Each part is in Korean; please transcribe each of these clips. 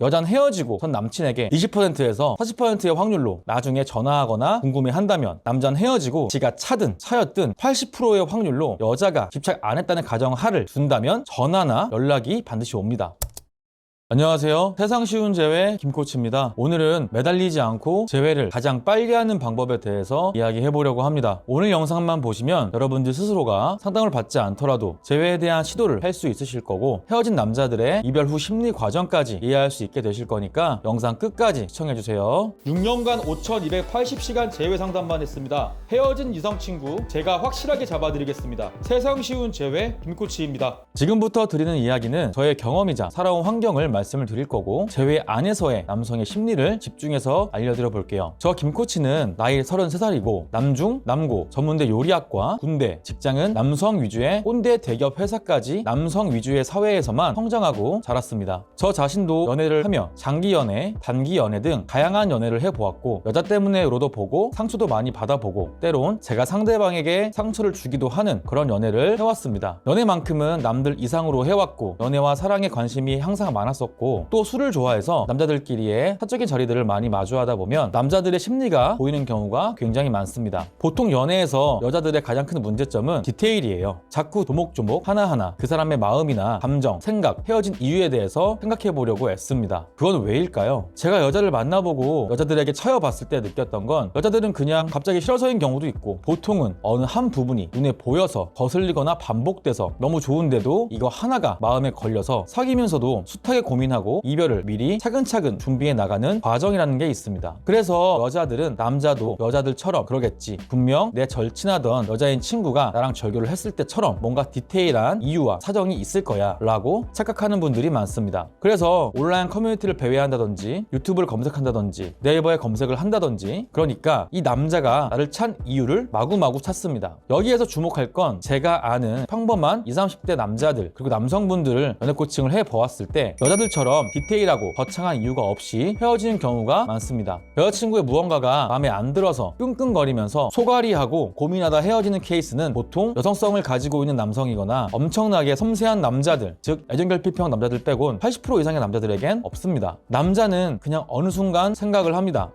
여자는 헤어지고 전 남친에게 20%에서 40%의 확률로 나중에 전화하거나 궁금해한다면, 남자는 헤어지고 지가 차든 차였든 80%의 확률로 여자가 집착 안 했다는 가정하를 둔다면 전화나 연락이 반드시 옵니다. 안녕하세요. 세상 쉬운 재회 김코치입니다. 오늘은 매달리지 않고 재회를 가장 빨리 하는 방법에 대해서 이야기해 보려고 합니다. 오늘 영상만 보시면 여러분들 스스로가 상담을 받지 않더라도 재회에 대한 시도를 할 수 있으실 거고, 헤어진 남자들의 이별 후 심리 과정까지 이해할 수 있게 되실 거니까 영상 끝까지 시청해 주세요. 6년간 5280시간 재회 상담만 했습니다. 헤어진 이성 친구 제가 확실하게 잡아드리겠습니다. 세상 쉬운 재회 김코치입니다. 지금부터 드리는 이야기는 저의 경험이자 살아온 환경을 말씀을 드릴 거고, 재회 안에서의 남성의 심리를 집중해서 알려드려 볼게요. 저 김코치는 나이 33살이고 남중, 남고, 전문대 요리학과, 군대, 직장은 남성 위주의 꼰대 대기업 회사까지 남성 위주의 사회에서만 성장하고 자랐습니다. 저 자신도 연애를 하며 장기 연애, 단기 연애 등 다양한 연애를 해보았고, 여자 때문에 울어도 보고 상처도 많이 받아보고, 때론 제가 상대방에게 상처를 주기도 하는 그런 연애를 해왔습니다. 연애만큼은 남들 이상으로 해왔고, 연애와 사랑에 관심이 항상 많았었고, 또 술을 좋아해서 남자들끼리의 사적인 자리들을 많이 마주하다 보면 남자들의 심리가 보이는 경우가 굉장히 많습니다. 보통 연애에서 여자들의 가장 큰 문제점은 디테일이에요. 자꾸 조목조목 하나하나 그 사람의 마음이나 감정, 생각, 헤어진 이유에 대해서 생각해 보려고 애씁니다. 그건 왜일까요? 제가 여자를 만나보고 여자들에게 차여봤을 때 느꼈던 건, 여자들은 그냥 갑자기 싫어서인 경우도 있고, 보통은 어느 한 부분이 눈에 보여서 거슬리거나 반복돼서 너무 좋은데도 이거 하나가 마음에 걸려서 사귀면서도 숱하게 고민하고 이별을 미리 차근차근 준비해 나가는 과정이라는 게 있습니다. 그래서 여자들은 남자도 여자들처럼 그러겠지, 분명 내 절친하던 여자인 친구가 나랑 절교를 했을 때처럼 뭔가 디테일한 이유와 사정이 있을 거야 라고 착각하는 분들이 많습니다. 그래서 온라인 커뮤니티를 배회한다든지, 유튜브를 검색한다든지, 네이버에 검색을 한다든지, 그러니까 이 남자가 나를 찬 이유를 마구마구 찾습니다. 여기에서 주목할 건, 제가 아는 평범한 20, 30대 남자들 그리고 남성분들을 연애 코칭을 해보았을 때 여자들처럼 디테일하고 거창한 이유가 없이 헤어지는 경우가 많습니다. 여자친구의 무언가가 마음에 안 들어서 끙끙거리면서 소갈이하고 고민하다 헤어지는 케이스는 보통 여성성을 가지고 있는 남성이거나 엄청나게 섬세한 남자들, 즉 애정결핍형 남자들 빼곤 80% 이상의 남자들에겐 없습니다. 남자는 그냥 어느 순간 생각을 합니다.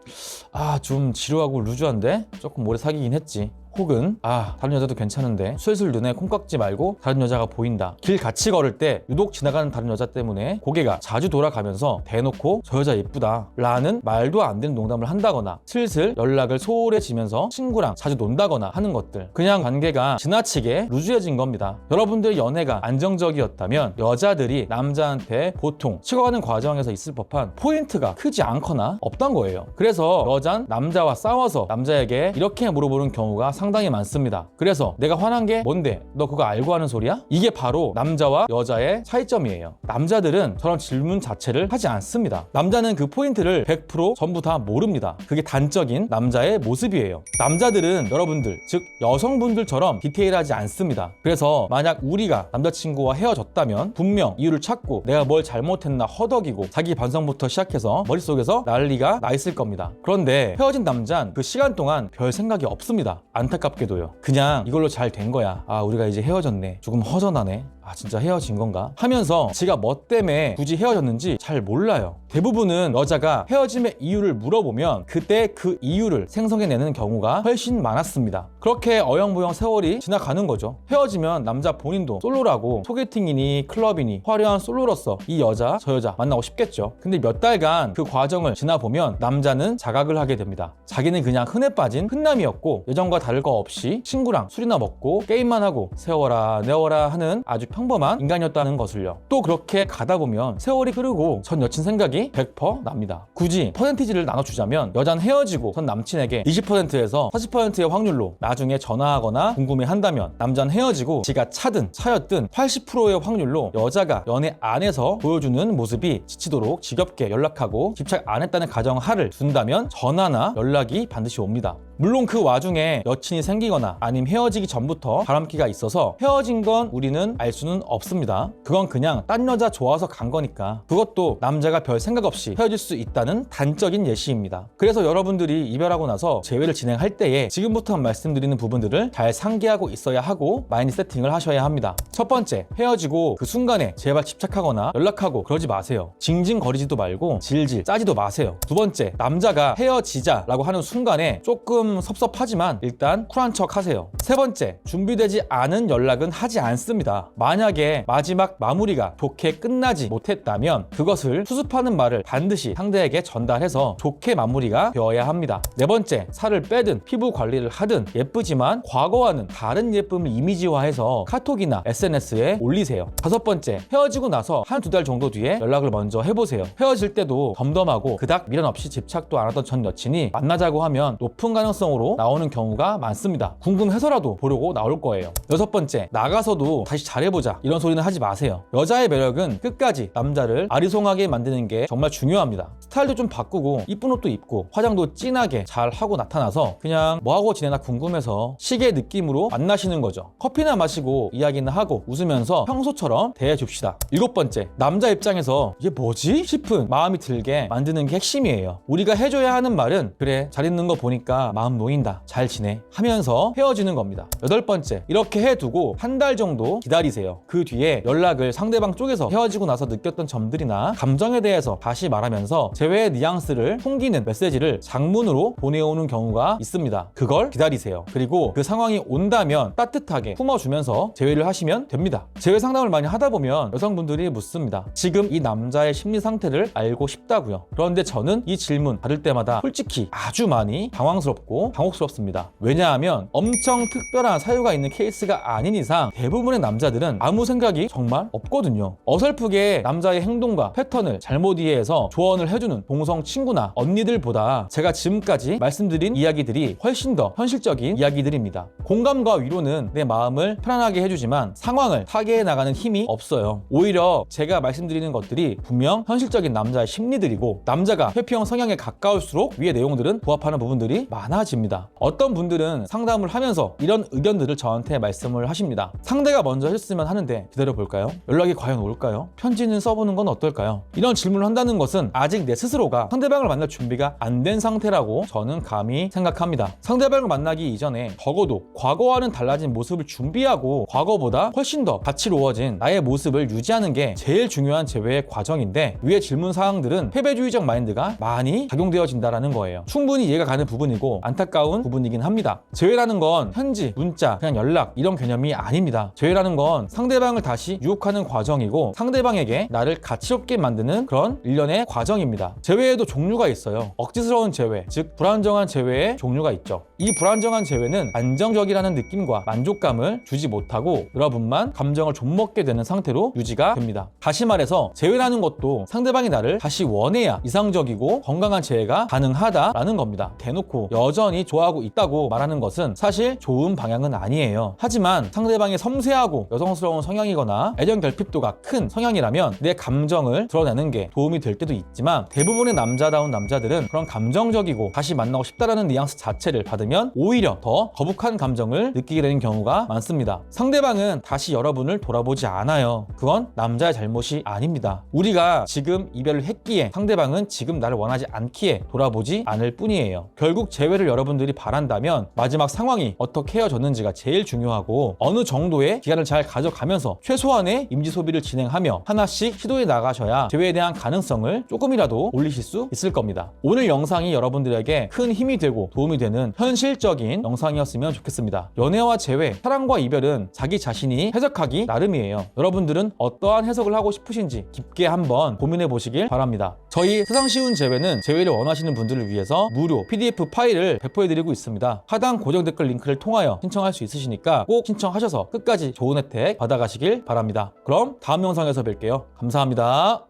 좀 지루하고 루즈한데 조금 오래 사귀긴 했지. 혹은 다른 여자도 괜찮은데 슬슬 눈에 콩깍지 말고 다른 여자가 보인다. 길 같이 걸을 때 유독 지나가는 다른 여자 때문에 고개가 자주 돌아가면서 대놓고 저 여자 예쁘다 라는 말도 안 되는 농담을 한다거나, 슬슬 연락을 소홀해지면서 친구랑 자주 논다거나 하는 것들, 그냥 관계가 지나치게 루즈해진 겁니다. 여러분들의 연애가 안정적이었다면 여자들이 남자한테 보통 식어가는 과정에서 있을 법한 포인트가 크지 않거나 없던 거예요. 그래서 여잔 남자와 싸워서 남자에게 이렇게 물어보는 경우가 상당히 많습니다. 그래서 내가 화난 게 뭔데? 너 그거 알고 하는 소리야? 이게 바로 남자와 여자의 차이점이에요. 남자들은 저런 질문 자체를 하지 않습니다. 남자는 그 포인트를 100% 전부 다 모릅니다. 그게 단적인 남자의 모습이에요. 남자들은 여러분들, 즉 여성분들처럼 디테일하지 않습니다. 그래서 만약 우리가 남자친구와 헤어졌다면 분명 이유를 찾고 내가 뭘 잘못했나 허덕이고 자기 반성부터 시작해서 머릿속에서 난리가 나 있을 겁니다. 그런데 헤어진 남자는 그 시간 동안 별 생각이 없습니다. 안타깝게도요. 그냥 이걸로 잘 된 거야. 우리가 이제 헤어졌네. 조금 허전하네. 진짜 헤어진 건가? 하면서 지가 뭐 때문에 굳이 헤어졌는지 잘 몰라요. 대부분은 여자가 헤어짐의 이유를 물어보면 그때 그 이유를 생성해내는 경우가 훨씬 많았습니다. 그렇게 어영부영 세월이 지나가는 거죠. 헤어지면 남자 본인도 솔로라고 소개팅이니 클럽이니 화려한 솔로로서 이 여자 저 여자 만나고 싶겠죠. 근데 몇 달간 그 과정을 지나보면 남자는 자각을 하게 됩니다. 자기는 그냥 흔해 빠진 흔남이었고, 예전과 다를 거 없이 친구랑 술이나 먹고 게임만 하고 세워라 내워라 하는 아주 평범한 인간이었다는 것을요. 또 그렇게 가다 보면 세월이 흐르고 전 여친 생각이 100% 납니다. 굳이 퍼센티지를 나눠주자면 여자는 헤어지고 전 남친에게 20%에서 40%의 확률로 나중에 전화하거나 궁금해한다면, 남자는 헤어지고 지가 차든 차였든 80%의 확률로 여자가 연애 안에서 보여주는 모습이 지치도록 지겹게 연락하고 집착 안 했다는 가정하를 둔다면 전화나 연락이 반드시 옵니다. 물론 그 와중에 여친이 생기거나 아니면 헤어지기 전부터 바람기가 있어서 헤어진 건 우리는 알 수는 없습니다. 그건 그냥 딴 여자 좋아서 간 거니까. 그것도 남자가 별 생각 없이 헤어질 수 있다는 단적인 예시입니다. 그래서 여러분들이 이별하고 나서 재회를 진행할 때에 지금부터 말씀드리는 부분들을 잘 상기하고 있어야 하고 마인드 세팅을 하셔야 합니다. 첫 번째, 헤어지고 그 순간에 제발 집착하거나 연락하고 그러지 마세요. 징징거리지도 말고 질질 짜지도 마세요. 두 번째, 남자가 헤어지자라고 하는 순간에 조금 섭섭하지만 일단 쿨한 척 하세요. 세 번째, 준비되지 않은 연락은 하지 않습니다. 만약에 마지막 마무리가 좋게 끝나지 못했다면 그것을 수습하는 말을 반드시 상대에게 전달해서 좋게 마무리가 되어야 합니다. 네 번째, 살을 빼든 피부 관리를 하든 예쁘지만 과거와는 다른 예쁨을 이미지화해서 카톡이나 SNS에 올리세요. 다섯 번째, 헤어지고 나서 한두 달 정도 뒤에 연락을 먼저 해보세요. 헤어질 때도 덤덤하고 그닥 미련 없이 집착도 안 하던 전 여친이 만나자고 하면 높은 가능성으로 나오는 경우가 많습니다. 궁금해서라도 보려고 나올 거예요. 여섯 번째, 나가서도 다시 잘해보자 이런 소리는 하지 마세요. 여자의 매력은 끝까지 남자를 아리송하게 만드는 게 정말 중요합니다. 스타일도 좀 바꾸고 이쁜 옷도 입고 화장도 진하게 잘 하고 나타나서 그냥 뭐하고 지내나 궁금해서 시계 느낌으로 만나시는 거죠. 커피나 마시고 이야기나 하고 웃으면서 평소처럼 대해줍시다. 일곱 번째, 남자 입장에서 이게 뭐지? 싶은 마음이 들게 만드는 게 핵심이에요. 우리가 해줘야 하는 말은 그래 잘 있는 거 보니까 마음 놓인다 잘 지내 하면서 헤어지는 겁니다. 여덟 번째, 이렇게 해두고 한 달 정도 기다리세요. 그 뒤에 연락을 상대방 쪽에서 헤어지고 나서 느꼈던 점들이나 감정에 대해서 다시 말하면서 재회의 뉘앙스를 풍기는 메시지를 장문으로 보내오는 경우가 있습니다. 그걸 기다리세요. 그리고 그 상황이 온다면 따뜻하게 품어주면서 재회를 하시면 됩니다. 재회 상담을 많이 하다 보면 여성분들이 묻습니다. 지금 이 남자의 심리 상태를 알고 싶다고요. 그런데 저는 이 질문 받을 때마다 솔직히 아주 많이 당황스럽고 당혹스럽습니다. 왜냐하면 엄청 특별한 사유가 있는 케이스가 아닌 이상 대부분의 남자들은 아무 생각이 정말 없거든요. 어설프게 남자의 행동과 패턴을 잘못 이해해서 조언을 해주는 동성 친구나 언니들보다 제가 지금까지 말씀드린 이야기들이 훨씬 더 현실적인 이야기들입니다. 공감과 위로는 내 마음을 편안하게 해주지만 상황을 타개해 나가는 힘이 없어요. 오히려 제가 말씀드리는 것들이 분명 현실적인 남자의 심리들이고 남자가 회피형 성향에 가까울수록 위의 내용들은 부합하는 부분들이 많아집니다. 어떤 분들은 상담을 하면서 이런 의견들을 저한테 말씀을 하십니다. 상대가 먼저 했으면 하는데 기다려볼까요? 연락이 과연 올까요? 편지는 써보는 건 어떨까요? 이런 질문을 한다는 것은 아직 내 스스로가 상대방을 만날 준비가 안 된 상태라고 저는 감히 생각합니다. 상대방을 만나기 이전에 적어도 과거와는 달라진 모습을 준비하고 과거보다 훨씬 더 다채로워진 나의 모습을 유지하는 게 제일 중요한 재회의 과정인데 위의 질문 사항들은 패배주의적 마인드가 많이 작용되어진다는 거예요. 충분히 이해가 가는 부분이고 안타까운 부분이긴 합니다. 재회라는 건 편지, 문자, 그냥 연락 이런 개념이 아닙니다. 재회라는 건 상대방을 다시 유혹하는 과정이고 상대방에게 나를 가치롭게 만드는 그런 일련의 과정입니다. 재회에도 종류가 있어요. 억지스러운 재회, 즉 불안정한 재회의 종류가 있죠. 이 불안정한 재회는 안정적이라는 느낌과 만족감을 주지 못하고 여러분만 감정을 좀먹게 되는 상태로 유지가 됩니다. 다시 말해서 재회라는 것도 상대방이 나를 다시 원해야 이상적이고 건강한 재회가 가능하다라는 겁니다. 대놓고 여전히 좋아하고 있다고 말하는 것은 사실 좋은 방향은 아니에요. 하지만 상대방이 섬세하고 여성스러운 성향이거나 애정 결핍도가 큰 성향이라면 내 감정을 드러내는 게 도움이 될 때도 있지만 대부분의 남자다운 남자들은 그런 감정적이고 다시 만나고 싶다라는 뉘앙스 자체를 받으면 오히려 더 거북한 감정을 느끼게 되는 경우가 많습니다. 상대방은 다시 여러분을 돌아보지 않아요. 그건 남자의 잘못이 아닙니다. 우리가 지금 이별을 했기에 상대방은 지금 나를 원하지 않기에 돌아보지 않을 뿐이에요. 결국 재회를 여러분들이 바란다면 마지막 상황이 어떻게 헤어졌는지가 제일 중요하고 어느 정도의 기간을 잘 가져가면서 최소한의 임지 소비를 진행하며 하나씩 시도해 나가셔야 재회에 대한 가능성을 조금이라도 올리실 수 있을 겁니다. 오늘 영상이 여러분들에게 큰 힘이 되고 도움이 되는 현실적인 영상이었으면 좋겠습니다. 연애와 재회, 사랑과 이별은 자기 자신이 해석하기 나름이에요. 여러분들은 어떠한 해석을 하고 싶으신지 깊게 한번 고민해 보시길 바랍니다. 저희 세상 쉬운 재회는 재회를 원하시는 분들을 위해서 무료 PDF 파일을 배포해드리고 있습니다. 하단 고정 댓글 링크를 통하여 신청할 수 있으시니까 꼭 신청하셔서 끝까지 좋은 혜택 받아가시길 바랍니다. 그럼 다음 영상에서 뵐게요. 감사합니다.